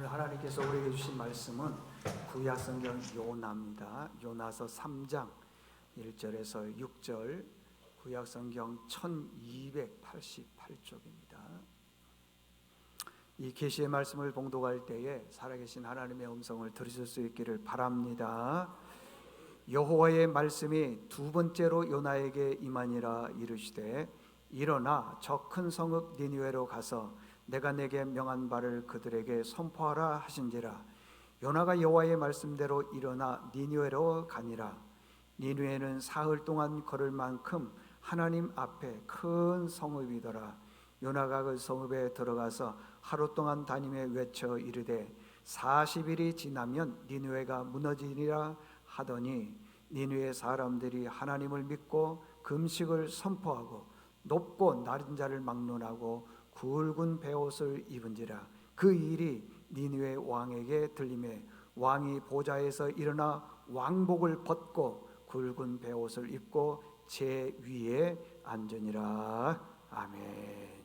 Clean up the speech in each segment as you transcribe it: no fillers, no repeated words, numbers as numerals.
오늘 하나님께서 우리에게 주신 말씀은 구약성경 요나입니다. 요나서 3장 1절에서 6절, 구약성경 1288쪽입니다. 이 계시의 말씀을 봉독할 때에 살아계신 하나님의 음성을 들으실 수 있기를 바랍니다. 여호와의 말씀이 두 번째로 요나에게 임하니라. 이르시되 일어나 저 큰 성읍 니느웨로 가서 내가 내게 명한 바를 그들에게 선포하라 하신지라. 요나가 여호와의 말씀대로 일어나 니느웨로 가니라. 니느웨는 사흘 동안 걸을 만큼 하나님 앞에 큰 성읍이더라. 요나가 그 성읍에 들어가서 하루 동안 다니며 외쳐 이르되 40일이 지나면 니느웨가 무너지리라 하더니, 니느웨 사람들이 하나님을 믿고 금식을 선포하고 높고 낮은 자를 막론하고 굵은 베옷을 입은지라. 그 일이 니느웨 왕에게 들리매 왕이 보좌에서 일어나 왕복을 벗고 굵은 베옷을 입고 제 위에 앉으니라. 아멘.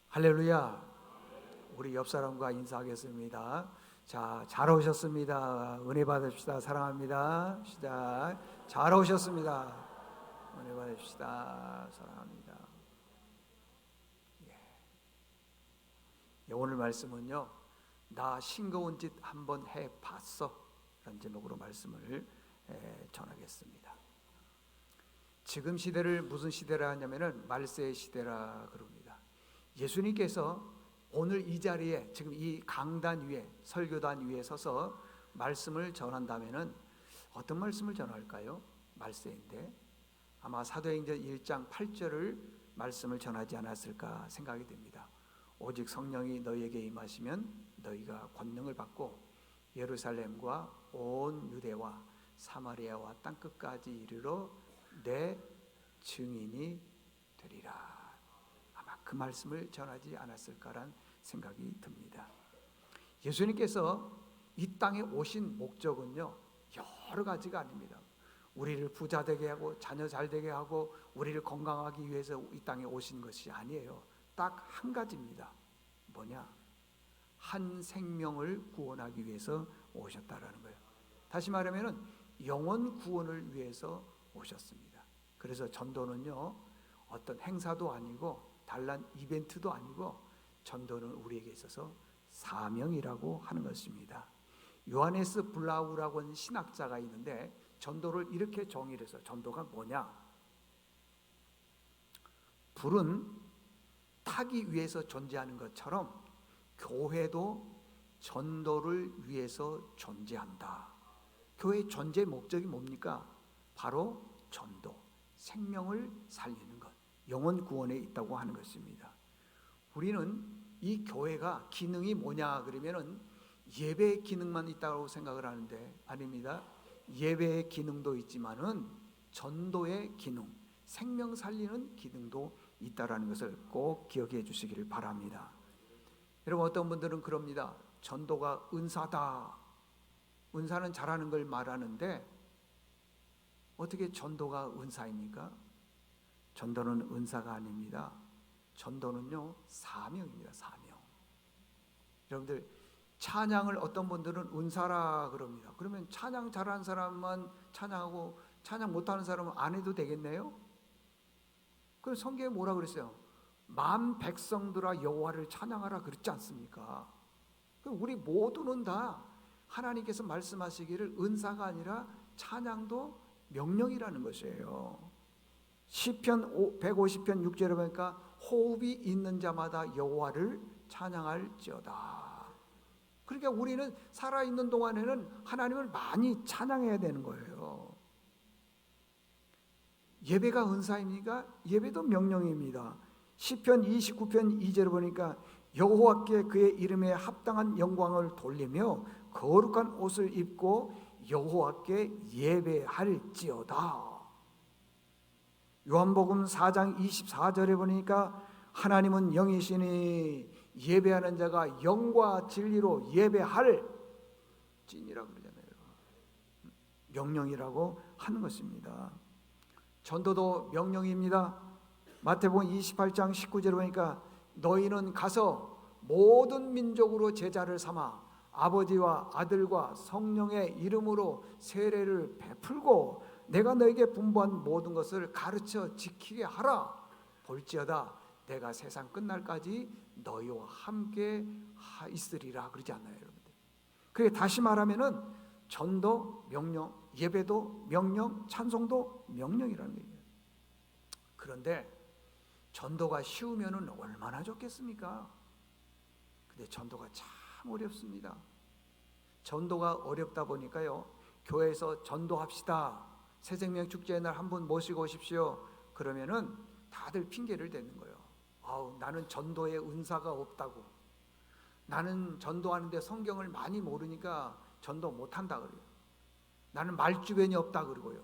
할렐루야. 우리 옆 사람과 인사하겠습니다. 자, 잘 오셨습니다. 은혜 받읍시다. 사랑합니다. 시작. 잘 오셨습니다. 은혜 받읍시다. 사랑합니다. 오늘 말씀은요, 나 싱거운 짓 한번 해봤어 라는 제목으로 말씀을 전하겠습니다. 지금 시대를 무슨 시대라 하냐면은 말세의 시대라 그럽니다. 예수님께서 오늘 이 자리에, 지금 이 강단 위에, 설교단 위에 서서 말씀을 전한다면은 어떤 말씀을 전할까요? 말세인데 아마 사도행전 1장 8절을 말씀을 전하지 않았을까 생각이 됩니다. 오직 성령이 너희에게 임하시면 너희가 권능을 받고 예루살렘과 온 유대와 사마리아와 땅끝까지 이르러 내 증인이 되리라. 아마 그 말씀을 전하지 않았을까란 생각이 듭니다. 예수님께서 이 땅에 오신 목적은요, 여러 가지가 아닙니다. 우리를 부자 되게 하고 자녀 잘 되게 하고 우리를 건강하기 위해서 이 땅에 오신 것이 아니에요. 딱 한 가지입니다. 뭐냐? 한 생명을 구원하기 위해서 오셨다라는 거예요. 다시 말하면 영혼 구원을 위해서 오셨습니다. 그래서 전도는요, 어떤 행사도 아니고 단란 이벤트도 아니고 전도는 우리에게 있어서 사명이라고 하는 것입니다. 요하네스 블라우라고 하는 신학자가 있는데 전도를 이렇게 정의를 해서, 전도가 뭐냐? 불은 타기 위해서 존재하는 것처럼 교회도 전도를 위해서 존재한다. 교회의 존재 목적이 뭡니까? 바로 전도, 생명을 살리는 것, 영혼 구원에 있다고 하는 것입니다. 우리는 이 교회가 기능이 뭐냐 그러면은 예배의 기능만 있다고 생각을 하는데 아닙니다. 예배의 기능도 있지만은 전도의 기능, 생명 살리는 기능도 있다라는 것을 꼭 기억해 주시기를 바랍니다. 여러분, 어떤 분들은 그럽니다. 전도가 은사다. 은사는 잘하는 걸 말하는데 어떻게 전도가 은사입니까? 전도는 은사가 아닙니다. 전도는요, 사명입니다. 사명. 여러분들, 찬양을 어떤 분들은 은사라 그럽니다. 그러면 찬양 잘하는 사람만 찬양하고 찬양 못하는 사람은 안 해도 되겠네요? 그 성경에 뭐라 그랬어요? 만 백성들아 여호와를 찬양하라 그랬지 않습니까? 우리 모두는 다 하나님께서 말씀하시기를 은사가 아니라 찬양도 명령이라는 것이에요. 시편 150편 6절에 보니까 호흡이 있는 자마다 여호와를 찬양할지어다. 그러니까 우리는 살아있는 동안에는 하나님을 많이 찬양해야 되는 거예요. 예배가 은사입니까? 예배도 명령입니다. 시편 29편 2절에 보니까 여호와께 그의 이름에 합당한 영광을 돌리며 거룩한 옷을 입고 여호와께 예배할지어다. 요한복음 4장 24절에 보니까 하나님은 영이시니 예배하는 자가 영과 진리로 예배할 찐이라고 그러잖아요. 명령이라고 하는 것입니다. 전도도 명령입니다. 마태복음 28장 19절에 보니까 너희는 가서 모든 민족으로 제자를 삼아 아버지와 아들과 성령의 이름으로 세례를 베풀고 내가 너에게 분부한 모든 것을 가르쳐 지키게 하라. 볼지어다 내가 세상 끝날까지 너희와 함께 있으리라 그러지 않나요, 여러분들? 그게 다시 말하면은 전도 명령, 예배도 명령, 찬송도 명령이라는 얘기예요. 그런데 전도가 쉬우면은 얼마나 좋겠습니까? 근데 전도가 참 어렵습니다. 전도가 어렵다 보니까요, 교회에서 전도합시다, 새생명 축제의 날 한 분 모시고 오십시오 그러면은 다들 핑계를 대는 거예요. 나는 전도의 은사가 없다고, 나는 전도하는데 성경을 많이 모르니까 전도 못한다 그래요. 나는 말주변이 없다 그러고요.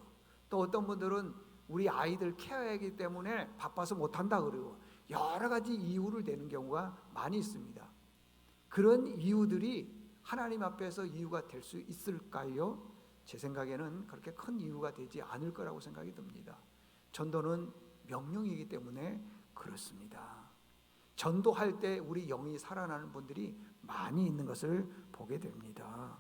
또 어떤 분들은 우리 아이들 케어하기 때문에 바빠서 못한다 그러고 여러 가지 이유를 대는 경우가 많이 있습니다. 그런 이유들이 하나님 앞에서 이유가 될 수 있을까요? 제 생각에는 그렇게 큰 이유가 되지 않을 거라고 생각이 듭니다. 전도는 명령이기 때문에 그렇습니다. 전도할 때 우리 영이 살아나는 분들이 많이 있는 것을 보게 됩니다.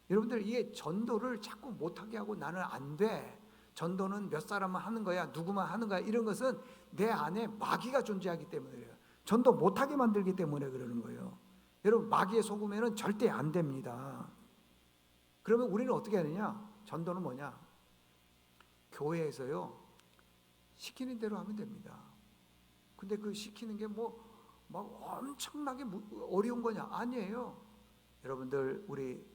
여러분들, 이게 전도를 자꾸 못하게 하고 나는 안 돼, 전도는 몇 사람만 하는 거야, 누구만 하는 거야, 이런 것은 내 안에 마귀가 존재하기 때문에요. 전도 못하게 만들기 때문에 그러는 거예요. 여러분, 마귀에 속으면 절대 안 됩니다. 그러면 우리는 어떻게 하느냐? 전도는 뭐냐? 교회에서요, 시키는 대로 하면 됩니다. 근데 그 시키는 게 막 엄청나게 어려운 거냐? 아니에요. 여러분들, 우리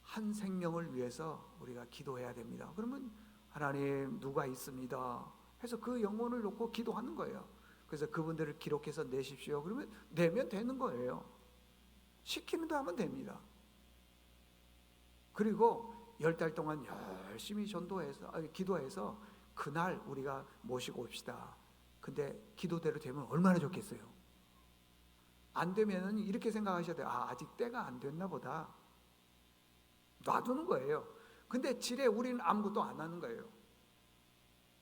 한 생명을 위해서 우리가 기도해야 됩니다. 그러면 하나님 누가 있습니다 해서 그 영혼을 놓고 기도하는 거예요. 그래서 그분들을 기록해서 내십시오. 그러면 내면 되는 거예요. 시키는 대로 하면 됩니다. 그리고 10달 동안 열심히 기도해서 그날 우리가 모시고 옵시다. 근데 기도대로 되면 얼마나 좋겠어요. 안 되면 이렇게 생각하셔야 돼요. 아직 때가 안 됐나 보다. 놔두는 거예요. 근데 지레 우리는 아무것도 안 하는 거예요.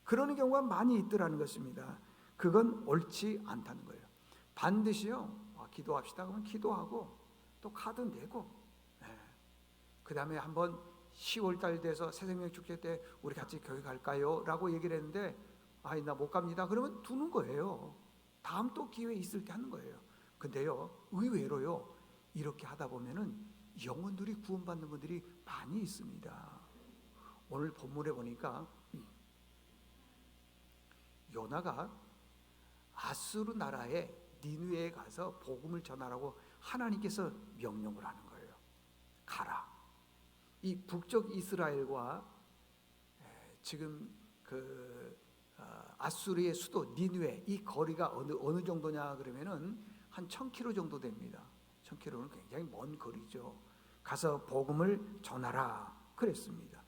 그러는 경우가 많이 있더라는 것입니다. 그건 옳지 않다는 거예요. 반드시요, 기도합시다 그러면 기도하고 또 카드 내고, 그 다음에 한번 10월달 돼서 새생명 축제 때 우리 같이 교회 갈까요? 라고 얘기를 했는데 나 못 갑니다 그러면 두는 거예요. 다음 또 기회 있을 때 하는 거예요. 근데요, 의외로요, 이렇게 하다 보면은 영혼들이 구원받는 분들이 많이 있습니다. 오늘 본문에 보니까 요나가 아수르 나라의 니느웨에 가서 복음을 전하라고 하나님께서 명령을 하는 거예요. 가라. 이 북쪽 이스라엘과 지금 아수르의 수도 니느웨, 이 거리가 어느 정도냐 그러면은 한 1000km 정도 됩니다. 1000km는 굉장히 먼 거리죠. 가서 복음을 전하라 그랬습니다.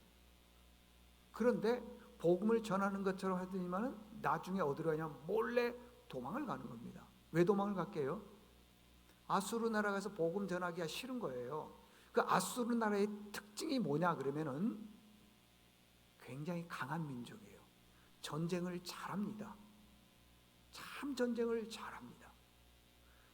그런데 복음을 전하는 것처럼 하더니만은 나중에 어디로 가냐? 몰래 도망을 가는 겁니다. 왜 도망을 갈게요? 아수르 나라 가서 복음 전하기가 싫은 거예요. 그 아수르 나라의 특징이 뭐냐 그러면은 굉장히 강한 민족이에요. 전쟁을 잘합니다. 참 전쟁을 잘합니다.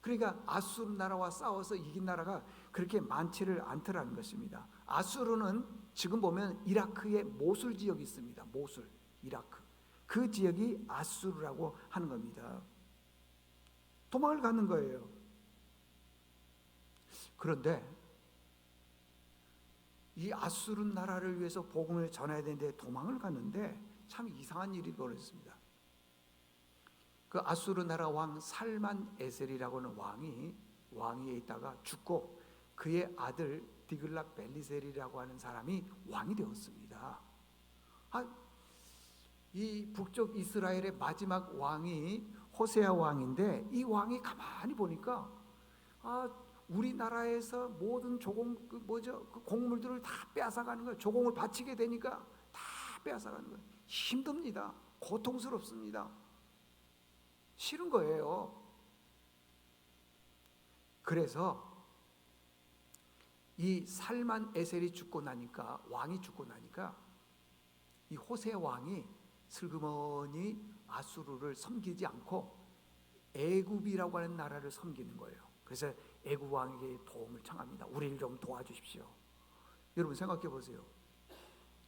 그러니까 아수르 나라와 싸워서 이긴 나라가 그렇게 많지를 않더라는 것입니다. 아수르는 지금 보면 이라크의 모술 지역이 있습니다. 모술, 이라크. 그 지역이 아수르라고 하는 겁니다. 도망을 가는 거예요. 그런데 이 아수르 나라를 위해서 복음을 전해야 되는데 도망을 갔는데 참 이상한 일이 벌어졌습니다. 그 아수르 나라 왕 살만 에셀이라고는 왕위에 있다가 죽고 그의 아들 디글랏 벨리셀이라고 하는 사람이 왕이 되었습니다. 이 북쪽 이스라엘의 마지막 왕이 호세아 왕인데 이 왕이 가만히 보니까 우리나라에서 모든 그 곡물들을 다 빼앗아가는 거예요. 조공을 바치게 되니까 다 빼앗아가는 거예요. 힘듭니다. 고통스럽습니다. 싫은 거예요. 그래서 이 살만 에셀이 죽고 나니까, 왕이 죽고 나니까 이 호세 왕이 슬그머니 아수르를 섬기지 않고 애굽이라고 하는 나라를 섬기는 거예요. 그래서 애굽 왕에게 도움을 청합니다. 우리를 좀 도와주십시오. 여러분 생각해 보세요.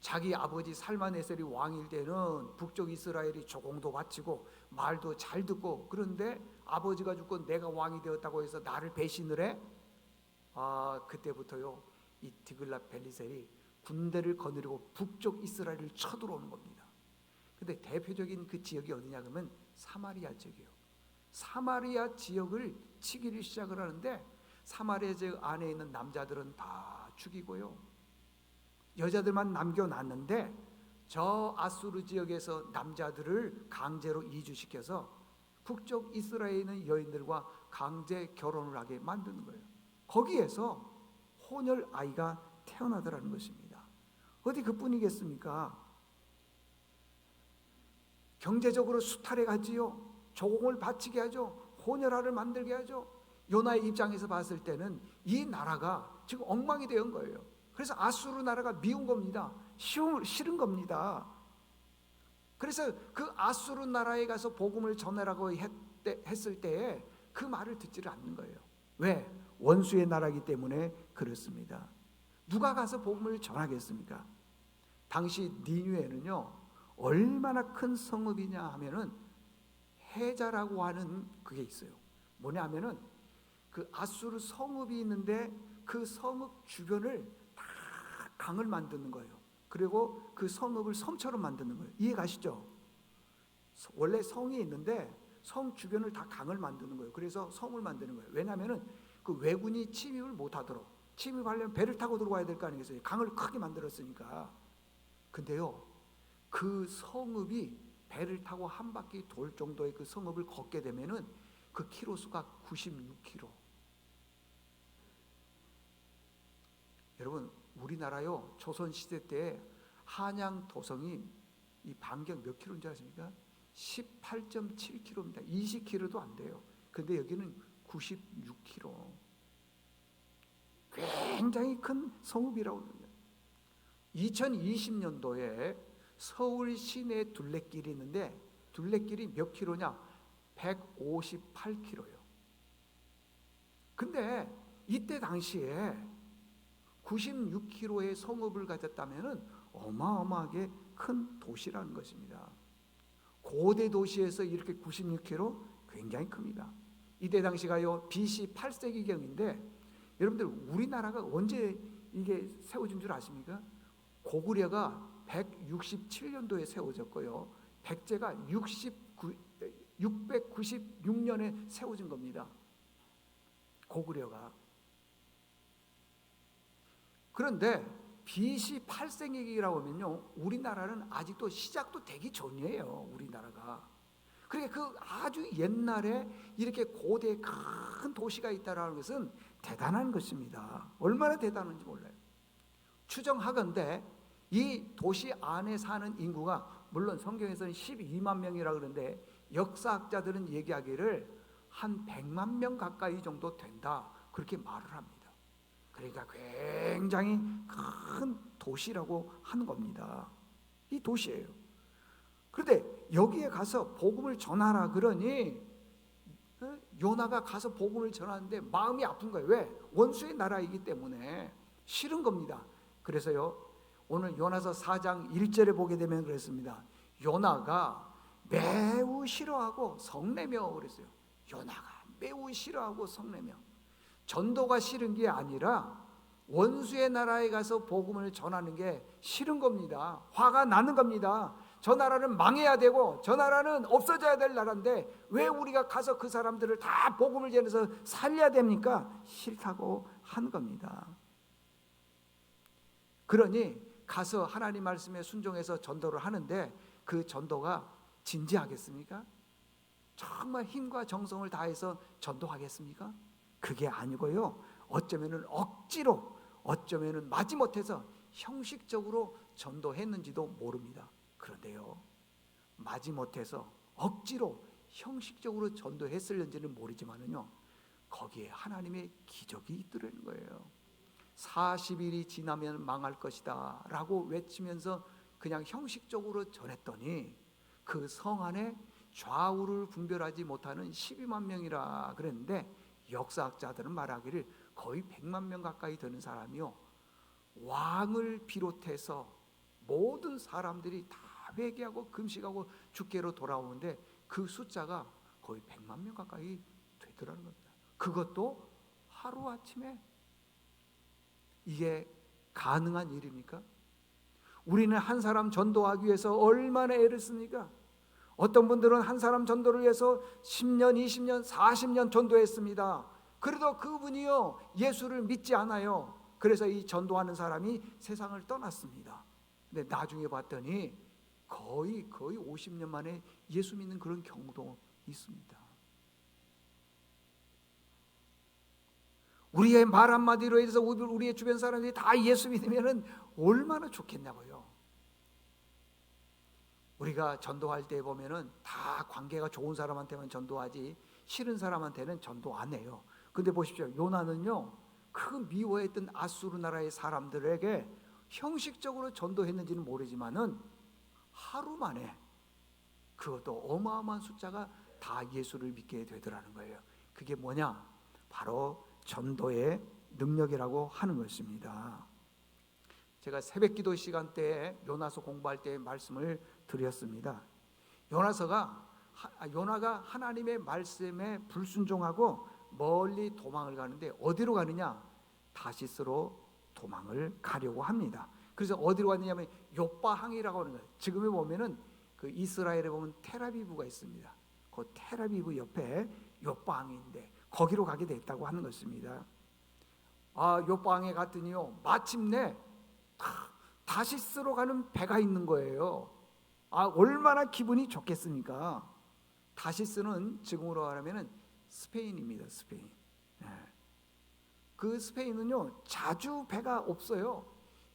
자기 아버지 살만에셀이 왕일 때는 북쪽 이스라엘이 조공도 바치고 말도 잘 듣고, 그런데 아버지가 죽고 내가 왕이 되었다고 해서 나를 배신을 해? 그때부터요 이 디글랏 빌레셀이 군대를 거느리고 북쪽 이스라엘을 쳐들어오는 겁니다. 근데 대표적인 그 지역이 어디냐 그러면 사마리아 지역이에요. 사마리아 지역을 치기를 시작을 하는데 사마리아 지역 안에 있는 남자들은 다 죽이고요, 여자들만 남겨놨는데 저 아수르 지역에서 남자들을 강제로 이주시켜서 북쪽 이스라엘에 있는 여인들과 강제 결혼을 하게 만드는 거예요. 거기에서 혼혈 아이가 태어나더라는 것입니다. 어디 그뿐이겠습니까? 경제적으로 수탈해 가지요, 조공을 바치게 하죠, 혼혈아를 만들게 하죠. 요나의 입장에서 봤을 때는 이 나라가 지금 엉망이 된 거예요. 그래서 아수르 나라가 미운 겁니다. 싫은 겁니다. 그래서 그 아수르 나라에 가서 복음을 전하라고 했을 때에 그 말을 듣지를 않는 거예요. 왜? 원수의 나라이기 때문에 그렇습니다. 누가 가서 복음을 전하겠습니까? 당시 니느웨는요 얼마나 큰 성읍이냐 하면은 해자라고 하는 그게 있어요. 뭐냐 하면은 그 아수르 성읍이 있는데 그 성읍 주변을 다 강을 만드는 거예요. 그리고 그 성읍을 섬처럼 만드는 거예요. 이해 가시죠? 원래 성이 있는데 성 주변을 다 강을 만드는 거예요. 그래서 성을 만드는 거예요. 왜냐하면은 그 왜군이 침입을 못하도록, 침입하려면 배를 타고 들어와야 될 거 아니겠어요? 강을 크게 만들었으니까. 근데요 그 성읍이 배를 타고 한 바퀴 돌 정도의 그 성읍을 걷게 되면은 그 키로수가 96km. 여러분 우리나라요 조선 시대 때 한양 도성이 이 반경 몇 킬로인 줄 아십니까? 18.7km입니다. 20km도 안 돼요. 근데 여기는 96km. 굉장히 큰 성읍이라고 합니다. 2020년도에 서울 시내 둘레길이 있는데 둘레길이 몇 킬로냐? 158km요. 근데 이때 당시에 96km의 성읍을 가졌다면 어마어마하게 큰 도시라는 것입니다. 고대 도시에서 이렇게 96km 굉장히 큽니다. 이때 당시가요 BC 8세기경인데 여러분들 우리나라가 언제 이게 세워진 줄 아십니까? 고구려가 167년도에 세워졌고요, 백제가 696년에 세워진 겁니다. 고구려가. 그런데 BC 8세기라고 하면요 우리나라는 아직도 시작도 되기 전이에요. 우리나라가. 그러니까 그 아주 옛날에 이렇게 고대 큰 도시가 있다는 것은 대단한 것입니다. 얼마나 대단한지 몰라요. 추정하건대 이 도시 안에 사는 인구가, 물론 성경에서는 12만 명이라고 그러는데 역사학자들은 얘기하기를 한 100만 명 가까이 정도 된다 그렇게 말을 합니다. 그러니까 굉장히 큰 도시라고 하는 겁니다. 이 도시예요. 그런데 여기에 가서 복음을 전하라 그러니 요나가 가서 복음을 전하는데 마음이 아픈 거예요. 왜? 원수의 나라이기 때문에 싫은 겁니다. 그래서요 오늘 요나서 4장 1절에 보게 되면 그랬습니다. 요나가 매우 싫어하고 성내며 그랬어요. 요나가 매우 싫어하고 성내며. 전도가 싫은 게 아니라 원수의 나라에 가서 복음을 전하는 게 싫은 겁니다. 화가 나는 겁니다. 저 나라는 망해야 되고 저 나라는 없어져야 될 나라인데 왜 우리가 가서 그 사람들을 다 복음을 전해서 살려야 됩니까? 싫다고 하는 겁니다. 그러니 가서 하나님 말씀에 순종해서 전도를 하는데 그 전도가 진지하겠습니까? 정말 힘과 정성을 다해서 전도하겠습니까? 그게 아니고요 어쩌면은 억지로, 어쩌면은 마지못해서 형식적으로 전도했는지도 모릅니다. 그런데요 마지못해서 억지로 형식적으로 전도했을는지는 모르지만은요 거기에 하나님의 기적이 있더라는 거예요. 40일이 지나면 망할 것이다 라고 외치면서 그냥 형식적으로 전했더니 그 성 안에 좌우를 분별하지 못하는 12만 명이라 그랬는데 역사학자들은 말하기를 거의 100만 명 가까이 되는 사람이요, 왕을 비롯해서 모든 사람들이 다 회개하고 금식하고 주께로 돌아오는데 그 숫자가 거의 100만 명 가까이 되더라는 겁니다. 그것도 하루아침에. 이게 가능한 일입니까? 우리는 한 사람 전도하기 위해서 얼마나 애를 씁니까? 어떤 분들은 한 사람 전도를 위해서 10년, 20년, 40년 전도했습니다. 그래도 그분이요 예수를 믿지 않아요. 그래서 이 전도하는 사람이 세상을 떠났습니다. 근데 나중에 봤더니 거의 50년 만에 예수 믿는 그런 경우도 있습니다. 우리의 말 한마디로 해서 우리의 주변 사람들이 다 예수 믿으면 얼마나 좋겠냐고요. 우리가 전도할 때 보면은 다 관계가 좋은 사람한테만 전도하지 싫은 사람한테는 전도 안 해요. 근데 보십시오. 요나는요 그 미워했던 아수르 나라의 사람들에게 형식적으로 전도했는지는 모르지만은 하루 만에 그것도 어마어마한 숫자가 다 예수를 믿게 되더라는 거예요. 그게 뭐냐? 바로 전도의 능력이라고 하는 것입니다. 제가 새벽 기도 시간 때에 요나서 공부할 때 말씀을 드렸습니다. 요나가 하나님의 말씀에 불순종하고 멀리 도망을 가는데 어디로 가느냐? 다시스로 도망을 가려고 합니다. 그래서 어디로 갔느냐면 요바항이라고 하는 거예요. 지금에 보면은 그 이스라엘에 보면 텔아비브가 있습니다. 그 텔아비브 옆에 요바항인데 거기로 가게 됐다고 하는 것입니다. 요바항에 갔더니요 마침내 다시스로 가는 배가 있는 거예요. 얼마나 기분이 좋겠습니까? 다시스는 지금으로 말하면 스페인입니다. 스페인. 그 스페인은요 자주 배가 없어요.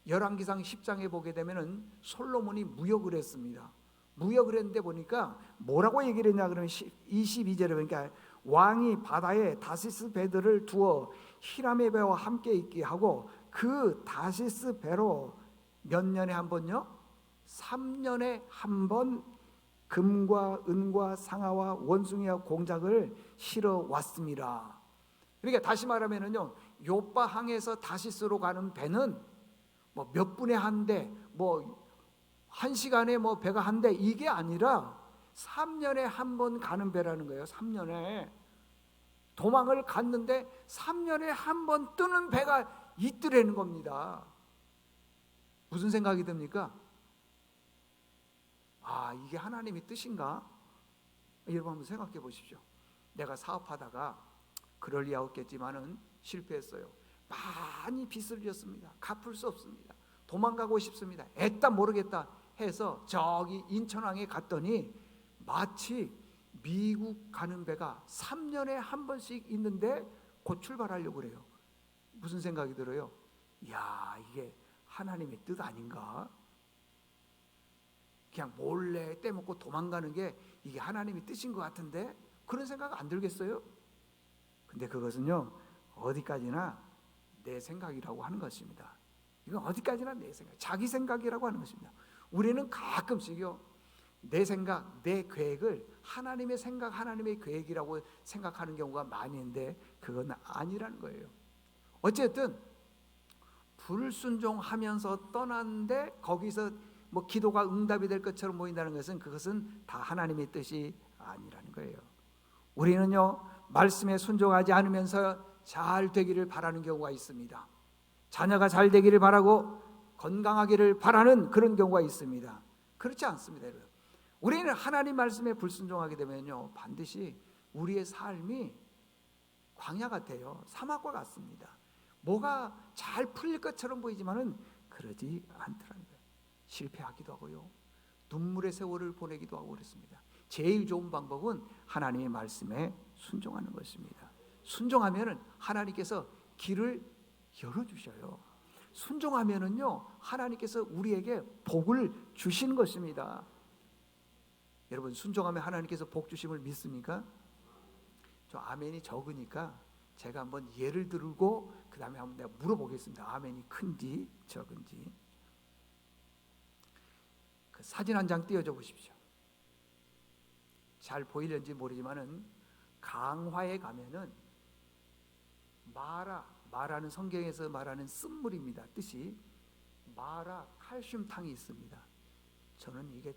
열왕기상 10장에 보게 되면은 솔로몬이 무역을 했습니다. 무역을 했는데 보니까 뭐라고 얘기를 했냐 그러면 22절에 보니까 왕이 바다에 다시스 배들을 두어 히람의 배와 함께 있게 하고 그 다시스 배로 몇 년에 한 번요? 3년에 한 번 금과 은과 상아와 원숭이와 공작을 실어 왔습니다. 그러니까 다시 말하면은요 요바항에서 다시스로 가는 배는 뭐 몇 분에 한 대, 뭐 한 시간에 뭐 배가 한 대 이게 아니라 3년에 한 번 가는 배라는 거예요. 3년에 도망을 갔는데 3년에 한 번 뜨는 배가 있더라는 겁니다. 무슨 생각이 듭니까? 이게 하나님의 뜻인가? 여러분 한번 생각해 보십시오. 내가 사업하다가 그럴 리 없겠지만은 실패했어요. 많이 빚을 졌습니다. 갚을 수 없습니다. 도망가고 싶습니다. 애따 모르겠다 해서 저기 인천항에 갔더니 마치 미국 가는 배가 3년에 한 번씩 있는데 곧 출발하려고 그래요. 무슨 생각이 들어요? 이게 하나님의 뜻 아닌가? 그냥 몰래 떼먹고 도망가는 게 이게 하나님의 뜻인 것 같은데 그런 생각 안 들겠어요? 근데 그것은요 어디까지나 내 생각이라고 하는 것입니다. 이건 어디까지나 내 생각, 자기 생각이라고 하는 것입니다. 우리는 가끔씩요 내 생각, 내 계획을 하나님의 생각, 하나님의 계획이라고 생각하는 경우가 많이 있는데 그건 아니라는 거예요. 어쨌든 불순종하면서 떠났는데 거기서 뭐 기도가 응답이 될 것처럼 보인다는 것은 그것은 다 하나님의 뜻이 아니라는 거예요. 우리는요 말씀에 순종하지 않으면서 잘 되기를 바라는 경우가 있습니다. 자녀가 잘 되기를 바라고 건강하기를 바라는 그런 경우가 있습니다. 그렇지 않습니다, 여러분. 우리는 하나님 말씀에 불순종하게 되면요 반드시 우리의 삶이 광야 같아요. 사막과 같습니다. 뭐가 잘 풀릴 것처럼 보이지만은 그러지 않더라는 거예요. 실패하기도 하고요. 눈물의 세월을 보내기도 하고 그렇습니다. 제일 좋은 방법은 하나님의 말씀에 순종하는 것입니다. 순종하면은 하나님께서 길을 열어주셔요. 순종하면은요 하나님께서 우리에게 복을 주시는 것입니다. 여러분 순종하면 하나님께서 복 주심을 믿습니까? 저 아멘이 적으니까 제가 한번 예를 들고 그 다음에 한번 내가 물어보겠습니다. 아멘이 큰지 적은지. 그 사진 한 장 띄워줘 보십시오. 잘 보이는지 모르지만은 강화에 가면은 마라는 성경에서 말하는 쓴물입니다. 뜻이 마라 칼슘탕이 있습니다. 저는 이게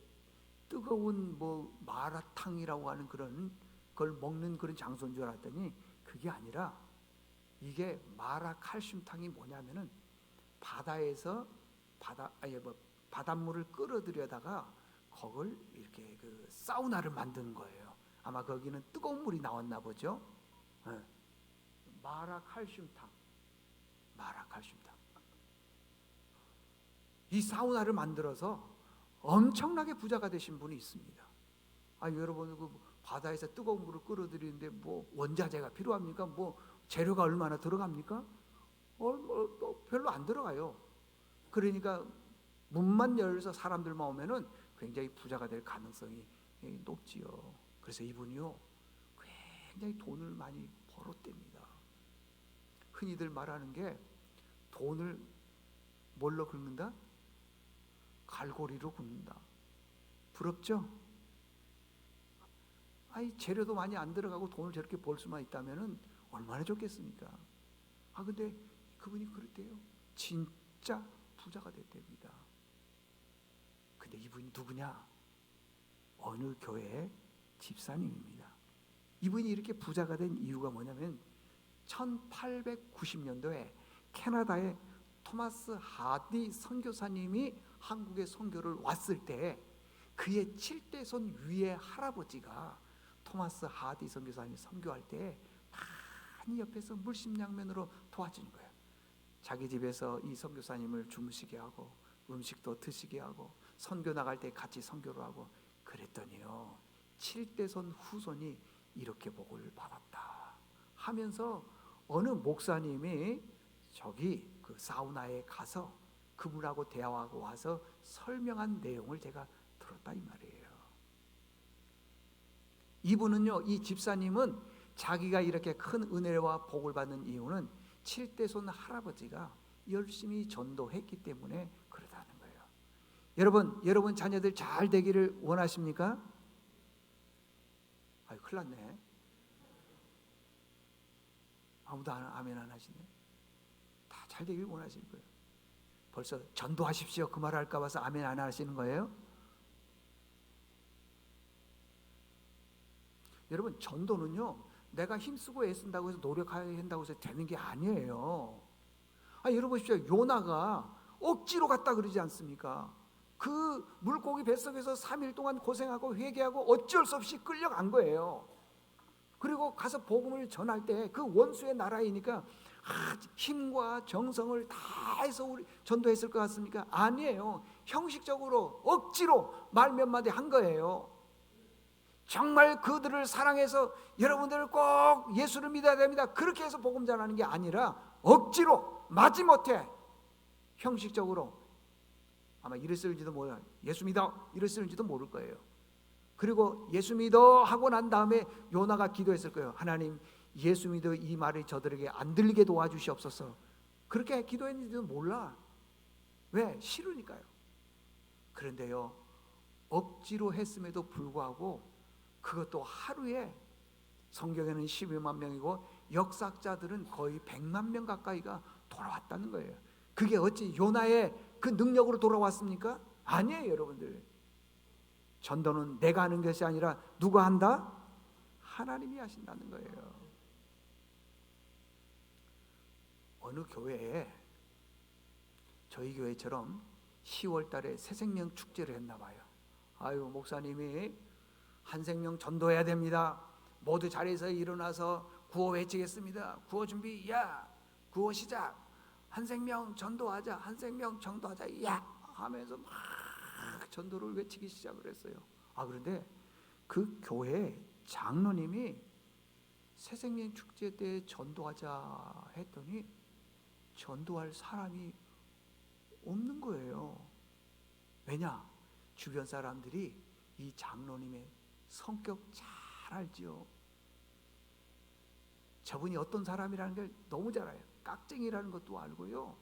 뜨거운 마라탕이라고 하는 그런 걸 먹는 그런 장소인 줄 알았더니 그게 아니라, 이게 마라 칼슘탕이 뭐냐면은 바다에서 바닷물을 끌어들여다가 그걸 이렇게 그 사우나를 만드는 거예요. 아마 거기는 뜨거운 물이 나왔나 보죠. 네. 마라 칼슘탕. 이 사우나를 만들어서 엄청나게 부자가 되신 분이 있습니다. 여러분, 그 바다에서 뜨거운 물을 끌어들이는데 원자재가 필요합니까? 재료가 얼마나 들어갑니까? 별로 안 들어가요. 그러니까 문만 열어서 사람들만 오면은 굉장히 부자가 될 가능성이 높지요. 그래서 이분이요, 굉장히 돈을 많이 벌었답니다. 흔히들 말하는 게, 돈을 뭘로 긁는다? 갈고리로 긁는다. 부럽죠? 재료도 많이 안 들어가고 돈을 저렇게 벌 수만 있다면은 얼마나 좋겠습니까? 근데 그분이 그랬대요. 진짜 부자가 됐답니다. 근데 이분이 누구냐? 어느 교회 집사님입니다. 이분이 이렇게 부자가 된 이유가 뭐냐면 1890년도에 캐나다의 토마스 하디 선교사님이 한국에 선교를 왔을 때, 그의 7대손 위의 할아버지가 토마스 하디 선교사님이 선교할 때 많이 옆에서 물심양면으로 도와주는 거예요. 자기 집에서 이 선교사님을 주무시게 하고 음식도 드시게 하고 선교 나갈 때 같이 선교를 하고 그랬더니요, 7대손 후손이 이렇게 복을 받았다 하면서 어느 목사님이 저기 그 사우나에 가서 그분하고 대화하고 와서 설명한 내용을 제가 들었다 이 말이에요. 이분은요, 이 집사님은 자기가 이렇게 큰 은혜와 복을 받는 이유는 7대손 할아버지가 열심히 전도했기 때문에 그러다는 거예요. 여러분 자녀들 잘 되기를 원하십니까? 큰일 났네. 아무도 아멘 안 하시네. 다 잘 되기를 원하실 거예요. 벌써 전도하십시오 그 말 할까 봐서 아멘 안 하시는 거예요? 여러분, 전도는요, 내가 힘쓰고 애쓴다고 해서 노력해야 한다고 해서 되는 게 아니에요. 여러분 보십시오. 요나가 억지로 갔다 그러지 않습니까? 그 물고기 뱃속에서 3일 동안 고생하고 회개하고 어쩔 수 없이 끌려간 거예요. 그리고 가서 복음을 전할 때 그 원수의 나라이니까 힘과 정성을 다해서 우리 전도했을 것 같습니까? 아니에요. 형식적으로 억지로 말 몇 마디 한 거예요. 정말 그들을 사랑해서 여러분들을 꼭 예수를 믿어야 됩니다, 그렇게 해서 복음 전하는 게 아니라 억지로 마지못해 형식적으로, 아마 이랬을지도 몰라요. 예수 믿어 이랬을지도 모를 거예요. 그리고 예수 믿어 하고 난 다음에 요나가 기도했을 거예요. 하나님, 예수 믿어 이 말이 저들에게 안 들리게 도와주시옵소서. 그렇게 기도했는지도 몰라. 왜? 싫으니까요. 그런데요, 억지로 했음에도 불구하고 그것도 하루에, 성경에는 12만 명이고 역사학자들은 거의 100만 명 가까이가 돌아왔다는 거예요. 그게 어찌 요나의 그 능력으로 돌아왔습니까? 아니에요. 여러분들, 전도는 내가 하는 것이 아니라 누가 한다? 하나님이 하신다는 거예요. 어느 교회에, 저희 교회처럼 10월 달에 새생명 축제를 했나 봐요. 목사님이 한 생명 전도해야 됩니다. 모두 자리에서 일어나서 구호 외치겠습니다. 구호 준비, 야! 구호 시작! 한 생명 전도하자, 한 생명 전도하자, 야! 하면서 막 전도를 외치기 시작을 했어요. 그런데 그 교회 장로님이 새생명 축제 때 전도하자 했더니 전도할 사람이 없는 거예요. 왜냐? 주변 사람들이 이 장로님의 성격 잘 알지요. 저분이 어떤 사람이라는 걸 너무 잘 알아요. 깍쟁이라는 것도 알고요,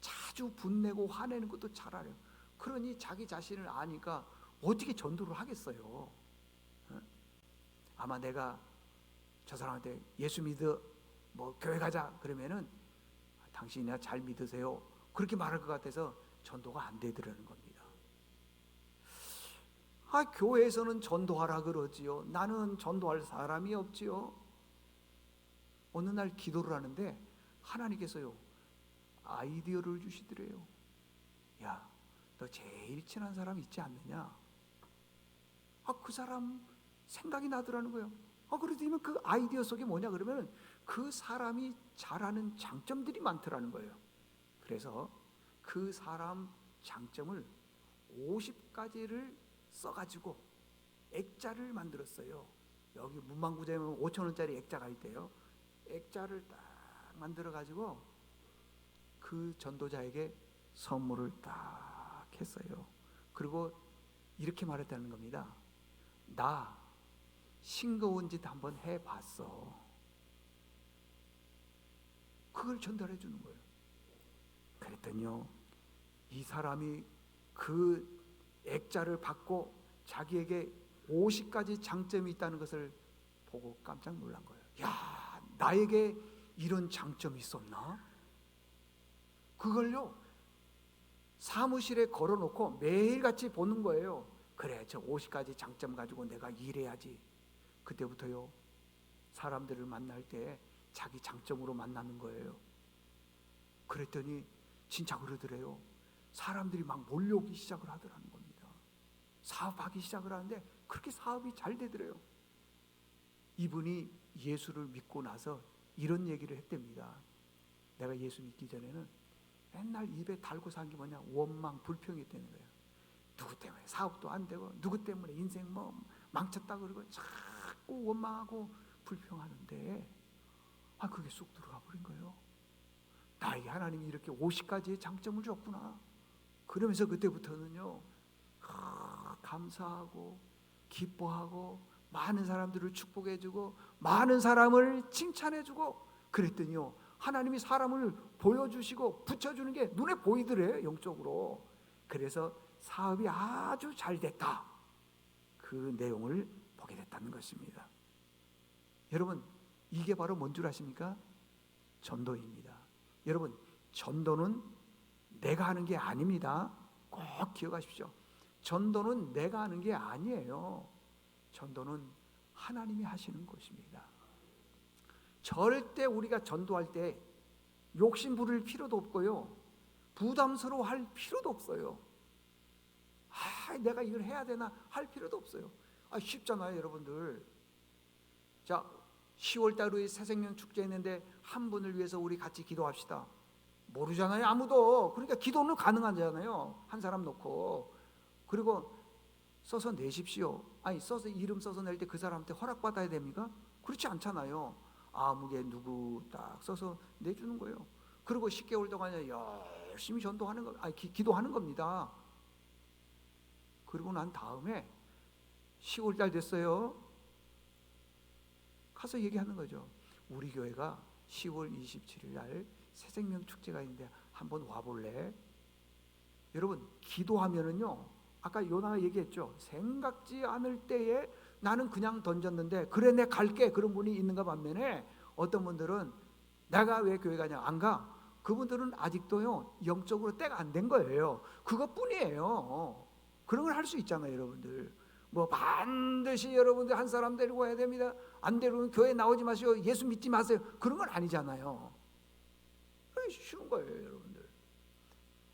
자주 분내고 화내는 것도 잘 알아요. 그러니 자기 자신을 아니까 어떻게 전도를 하겠어요? 아마 내가 저 사람한테 예수 믿어 뭐 교회 가자 그러면은 당신이나 잘 믿으세요 그렇게 말할 것 같아서 전도가 안 되더라는 겁니다. 교회에서는 전도하라 그러지요. 나는 전도할 사람이 없지요. 어느 날 기도를 하는데 하나님께서요 아이디어를 주시더래요. 야, 너 제일 친한 사람 있지 않느냐? 그 사람 생각이 나더라는 거예요. 그러더니 그 아이디어 속에 뭐냐 그러면 그 사람이 잘하는 장점들이 많더라는 거예요. 그래서 그 사람 장점을 50가지를 써가지고 액자를 만들었어요. 여기 문방구점에 5,000원짜리 액자가 있대요. 액자를 딱 만들어가지고 그 전도자에게 선물을 딱 했어요. 그리고 이렇게 말했다는 겁니다. 나 싱거운 짓 한번 해봤어. 그걸 전달해 주는 거예요. 그랬더니요 이 사람이 그 액자를 받고 자기에게 50가지 장점이 있다는 것을 보고 깜짝 놀란 거예요. 야, 나에게 이런 장점이 있었나? 그걸요 사무실에 걸어놓고 매일같이 보는 거예요. 그래, 저 50가지 장점 가지고 내가 일해야지. 그때부터요 사람들을 만날 때 자기 장점으로 만나는 거예요. 그랬더니 진짜 그러더래요. 사람들이 막 몰려오기 시작을 하더라는 겁니다. 사업하기 시작을 하는데 그렇게 사업이 잘 되더래요. 이분이 예수를 믿고 나서 이런 얘기를 했답니다. 내가 예수 믿기 전에는 맨날 입에 달고 산 게 뭐냐, 원망, 불평이 있다는 거예요. 누구 때문에 사업도 안 되고 누구 때문에 인생 뭐 망쳤다 그러고 자꾸 원망하고 불평하는데 그게 쑥 들어가 버린 거예요. 나에게 하나님이 이렇게 50가지의 장점을 줬구나. 그러면서 그때부터는요 감사하고 기뻐하고 많은 사람들을 축복해주고 많은 사람을 칭찬해주고 그랬더니요 하나님이 사람을 보여주시고 붙여주는 게 눈에 보이더래 영적으로. 그래서 사업이 아주 잘 됐다. 그 내용을 보게 됐다는 것입니다. 여러분 이게 바로 뭔 줄 아십니까? 전도입니다. 여러분 전도는 내가 하는 게 아닙니다. 꼭 기억하십시오. 전도는 내가 하는 게 아니에요. 전도는 하나님이 하시는 것입니다. 절대 우리가 전도할 때 욕심 부릴 필요도 없고요 부담스러워할 필요도 없어요. 내가 이걸 해야 되나 할 필요도 없어요. 쉽잖아요 여러분들. 자 10월달 후에 새생명 축제 있는데 한 분을 위해서 우리 같이 기도합시다. 모르잖아요 아무도. 그러니까 기도는 가능하잖아요. 한 사람 놓고. 그리고 써서 내십시오. 써서 이름 써서 낼 때 그 사람한테 허락받아야 됩니까? 그렇지 않잖아요. 아무개 누구 딱 써서 내주는 거예요. 그리고 10개월 동안 열심히 전도하는 거, 기도하는 겁니다. 그리고 난 다음에 10월달 됐어요. 가서 얘기하는 거죠. 우리 교회가 10월 27일 날 새생명 축제가 있는데 한번 와볼래? 여러분 기도하면은요 아까 요나가 얘기했죠. 생각지 않을 때에 나는 그냥 던졌는데 그래 내 갈게 그런 분이 있는가 반면에 어떤 분들은 내가 왜 교회 가냐 안 가. 그분들은 아직도요 영적으로 때가 안 된 거예요. 그것뿐이에요. 그런 걸 할 수 있잖아요 여러분들. 뭐 반드시 여러분들 한 사람 데리고 와야 됩니다. 안 데리고 교회 나오지 마시고 예수 믿지 마세요. 그런 건 아니잖아요. 쉬운 거예요 여러분들.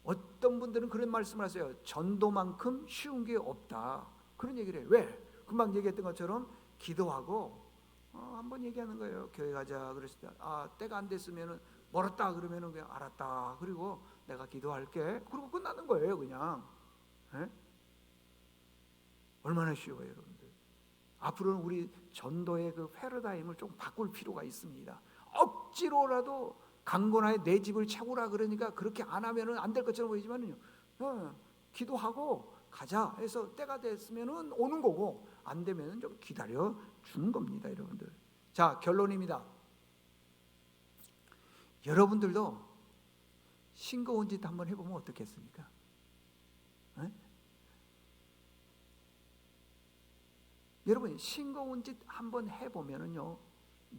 어떤 분들은 그런 말씀을 하세요. 전도만큼 쉬운 게 없다. 그런 얘기를 해요. 왜? 금방 얘기했던 것처럼 기도하고 한번 얘기하는 거예요. 교회 가자 그랬을 때 때가 안 됐으면 멀었다 그러면 그냥 알았다. 그리고 내가 기도할게. 그리고 끝나는 거예요 그냥. 에? 얼마나 쉬워요 여러분들. 앞으로는 우리 전도의 그 패러다임을 좀 바꿀 필요가 있습니다. 억지로라도 강권하에 내 집을 채우라 그러니까 그렇게 안 하면은 안 될 것처럼 보이지만요 기도하고 가자 해서 때가 됐으면은 오는 거고 안 되면은 좀 기다려 주는 겁니다 여러분들. 자 결론입니다. 여러분들도 싱거운 짓 한번 해보면 어떻겠습니까? 에? 여러분 싱거운 짓 한번 해보면은요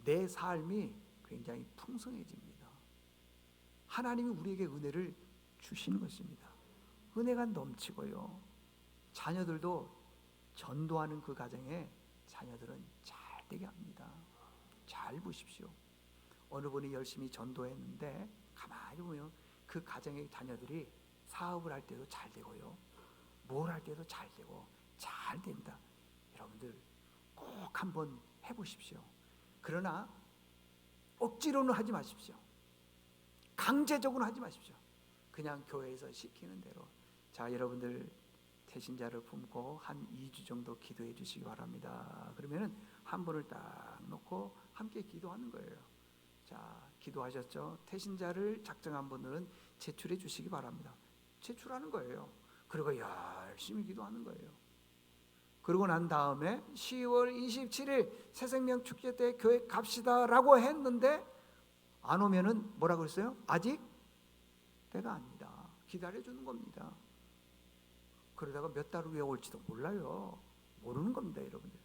내 삶이 굉장히 풍성해집니다. 하나님이 우리에게 은혜를 주시는 것입니다. 은혜가 넘치고요. 자녀들도 전도하는 그 가정에 자녀들은 잘 되게 합니다. 잘 보십시오. 어느 분이 열심히 전도했는데 가만히 보면 그 가정의 자녀들이 사업을 할 때도 잘 되고요. 뭘 할 때도 잘 되고 잘 된다. 여러분들 꼭 한번 해보십시오. 그러나 억지로는 하지 마십시오. 강제적으로 하지 마십시오. 그냥 교회에서 시키는 대로. 자, 여러분들 태신자를 품고 한 2주 정도 기도해 주시기 바랍니다. 그러면은 한 분을 딱 놓고 함께 기도하는 거예요. 자, 기도하셨죠? 태신자를 작정한 분들은 제출해 주시기 바랍니다. 제출하는 거예요. 그리고 열심히 기도하는 거예요. 그러고 난 다음에 10월 27일 새생명 축제 때 교회 갑시다라고 했는데 안 오면은 뭐라고 그랬어요? 아직 때가 아니다. 기다려주는 겁니다. 그러다가 몇 달 후에 올지도 몰라요. 모르는 겁니다, 여러분들.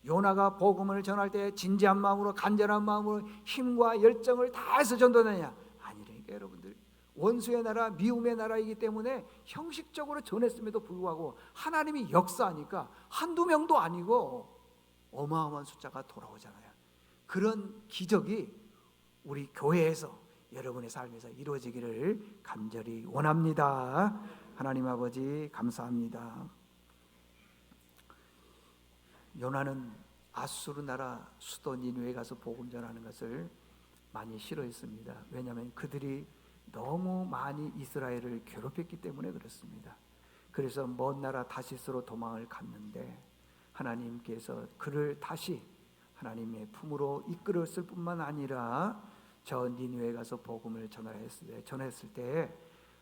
요나가 복음을 전할 때 진지한 마음으로, 간절한 마음으로 힘과 열정을 다해서 전도하느냐? 아니라니까, 여러분들. 원수의 나라, 미움의 나라이기 때문에 형식적으로 전했음에도 불구하고 하나님이 역사하니까 한두 명도 아니고 어마어마한 숫자가 돌아오잖아요. 그런 기적이 우리 교회에서, 여러분의 삶에서 이루어지기를 간절히 원합니다. 하나님 아버지 감사합니다. 요나는 아수르 나라 수도 니느웨에 가서 복음 전하는 것을 많이 싫어했습니다. 왜냐하면 그들이 너무 많이 이스라엘을 괴롭혔기 때문에 그렇습니다. 그래서 먼 나라 다시스로 도망을 갔는데 하나님께서 그를 다시 하나님의 품으로 이끌었을 뿐만 아니라 저 니느웨에 가서 복음을 전했을 때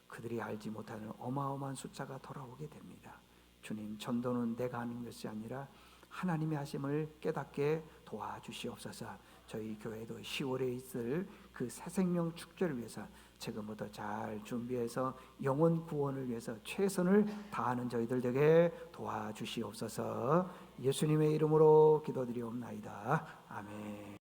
그들이 알지 못하는 어마어마한 숫자가 돌아오게 됩니다. 주님, 전도는 내가 하는 것이 아니라 하나님의 하심을 깨닫게 도와주시옵소서. 저희 교회도 10월에 있을 그 새생명 축제를 위해서 지금부터 잘 준비해서 영혼 구원을 위해서 최선을 다하는 저희들 되게 도와주시옵소서. 예수님의 이름으로 기도드리옵나이다. 아멘.